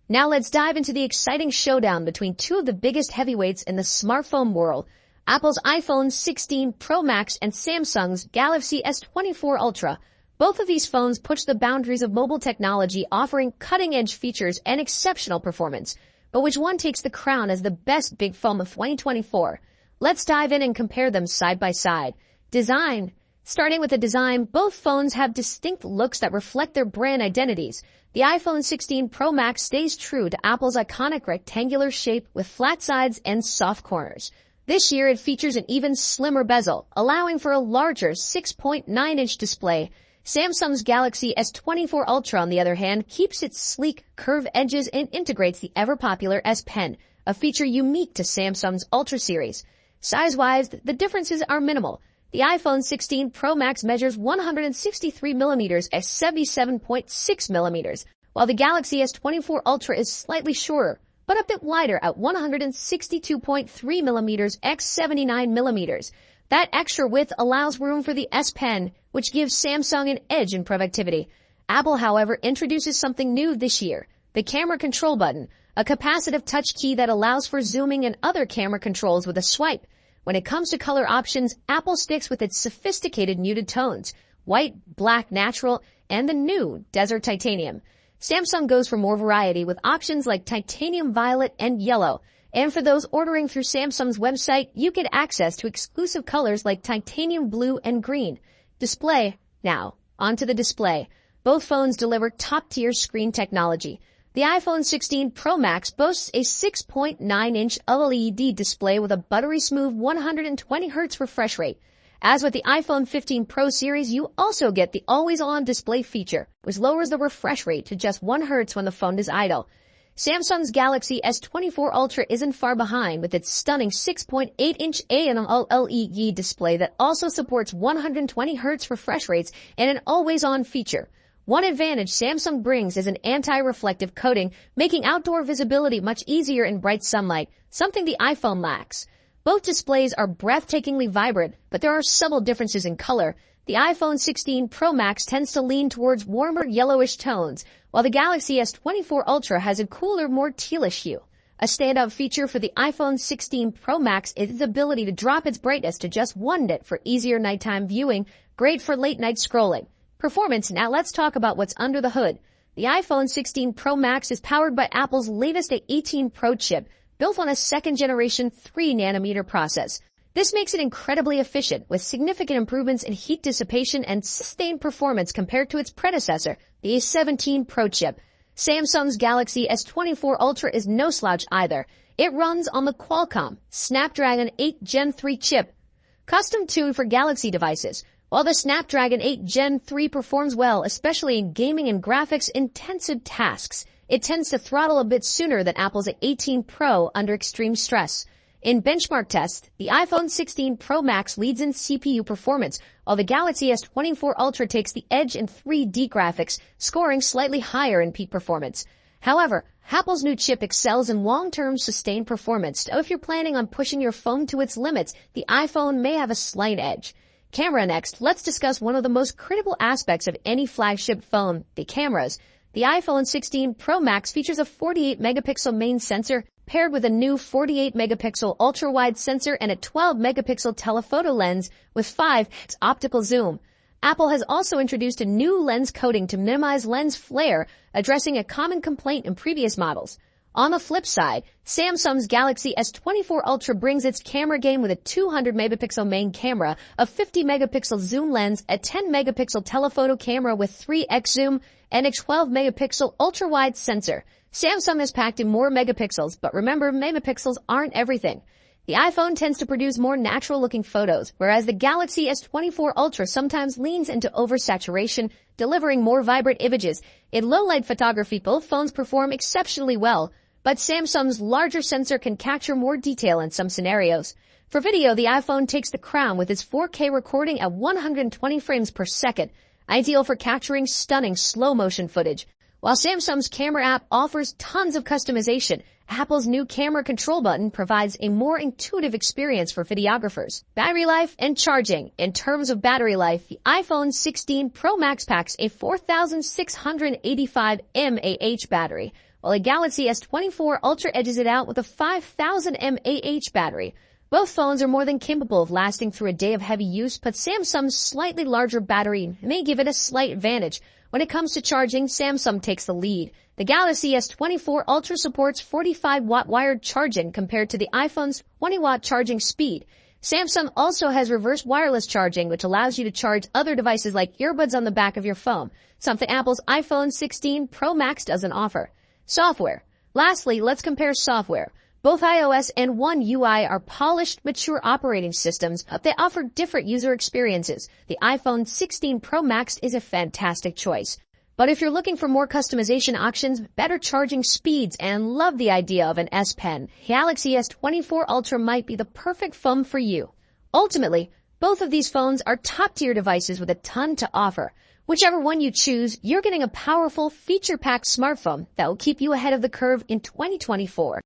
Now let's dive into the exciting showdown between two of the biggest heavyweights in the smartphone world, Apple's iPhone 16 Pro Max and Samsung's Galaxy S24 Ultra. Both of these phones push the boundaries of mobile technology, offering cutting-edge features and exceptional performance. But which one takes the crown as the best big phone of 2024? Let's dive in and compare them side by side. Design. Starting with the design, both phones have distinct looks that reflect their brand identities. The iPhone 16 Pro Max stays true to Apple's iconic rectangular shape with flat sides and soft corners. This year it features an even slimmer bezel, allowing for a larger 6.9-inch display. Samsung's Galaxy S24 Ultra, on the other hand, keeps its sleek, curved edges and integrates the ever-popular S Pen, a feature unique to Samsung's Ultra series. Size-wise, the differences are minimal. The iPhone 16 Pro Max measures 163 millimeters at 77.6 millimeters, while the Galaxy S24 Ultra is slightly shorter, but a bit wider at 162.3 millimeters x 79 millimeters. That extra width allows room for the S Pen, which gives Samsung an edge in productivity. Apple, however, introduces something new this year, the camera control button, a capacitive touch key that allows for zooming and other camera controls with a swipe. When it comes to color options, Apple sticks with its sophisticated muted tones, white, black, natural, and the new desert titanium. Samsung goes for more variety with options like titanium violet and yellow. And for those ordering through Samsung's website, you get access to exclusive colors like titanium blue and green. Display. Now, onto the display. Both phones deliver top-tier screen technology. The iPhone 16 Pro Max boasts a 6.9-inch OLED display with a buttery-smooth 120 Hz refresh rate. As with the iPhone 15 Pro series, you also get the always-on display feature, which lowers the refresh rate to just 1 Hz when the phone is idle. Samsung's Galaxy S24 Ultra isn't far behind with its stunning 6.8-inch AMOLED display that also supports 120 Hz refresh rates and an always-on feature. One advantage Samsung brings is an anti-reflective coating, making outdoor visibility much easier in bright sunlight, something the iPhone lacks. Both displays are breathtakingly vibrant, but there are subtle differences in color. The iPhone 16 Pro Max tends to lean towards warmer yellowish tones, while the Galaxy S24 Ultra has a cooler, more tealish hue. A standout feature for the iPhone 16 Pro Max is its ability to drop its brightness to just 1 nit for easier nighttime viewing, great for late-night scrolling. Performance. Now let's talk about what's under the hood. The iPhone 16 Pro Max is powered by Apple's latest A18 Pro chip, built on a second-generation 3-nanometer process. This makes it incredibly efficient, with significant improvements in heat dissipation and sustained performance compared to its predecessor, the A17 Pro chip. Samsung's Galaxy S24 Ultra is no slouch either. It runs on the Qualcomm Snapdragon 8 Gen 3 chip, custom-tuned for Galaxy devices. While the Snapdragon 8 Gen 3 performs well, especially in gaming and graphics-intensive tasks, it tends to throttle a bit sooner than Apple's A18 Pro under extreme stress. In benchmark tests, the iPhone 16 Pro Max leads in CPU performance, while the Galaxy S24 Ultra takes the edge in 3D graphics, scoring slightly higher in peak performance. However, Apple's new chip excels in long-term sustained performance, so if you're planning on pushing your phone to its limits, the iPhone may have a slight edge. Camera next. Let's discuss one of the most critical aspects of any flagship phone, the cameras. The iPhone 16 Pro Max features a 48-megapixel main sensor, paired with a new 48-megapixel ultra-wide sensor and a 12-megapixel telephoto lens with 5x optical zoom. Apple has also introduced a new lens coating to minimize lens flare, addressing a common complaint in previous models. On the flip side, Samsung's Galaxy S24 Ultra brings its camera game with a 200-megapixel main camera, a 50-megapixel zoom lens, a 10-megapixel telephoto camera with 3x zoom, and a 12-megapixel ultra-wide sensor. Samsung has packed in more megapixels, but remember, megapixels aren't everything. The iPhone tends to produce more natural-looking photos, whereas the Galaxy S24 Ultra sometimes leans into oversaturation, delivering more vibrant images. In low-light photography, both phones perform exceptionally well, but Samsung's larger sensor can capture more detail in some scenarios. For video, the iPhone takes the crown with its 4K recording at 120 frames per second, ideal for capturing stunning slow-motion footage. While Samsung's camera app offers tons of customization, Apple's new camera control button provides a more intuitive experience for videographers. Battery life and charging. In terms of battery life, the iPhone 16 Pro Max packs a 4,685 mAh battery, while a Galaxy S24 Ultra edges it out with a 5000 mAh battery. Both phones are more than capable of lasting through a day of heavy use, but Samsung's slightly larger battery may give it a slight advantage. When it comes to charging, Samsung takes the lead. The Galaxy S24 Ultra supports 45-watt wired charging compared to the iPhone's 20-watt charging speed. Samsung also has reverse wireless charging, which allows you to charge other devices like earbuds on the back of your phone, something Apple's iPhone 16 Pro Max doesn't offer. Software. Lastly, let's compare software. Both iOS and One UI are polished, mature operating systems, but they offer different user experiences. The iPhone 16 Pro Max is a fantastic choice. But if you're looking for more customization options, better charging speeds, and love the idea of an S Pen, Galaxy S24 Ultra might be the perfect phone for you. Ultimately, both of these phones are top-tier devices with a ton to offer. Whichever one you choose, you're getting a powerful, feature-packed smartphone that will keep you ahead of the curve in 2024.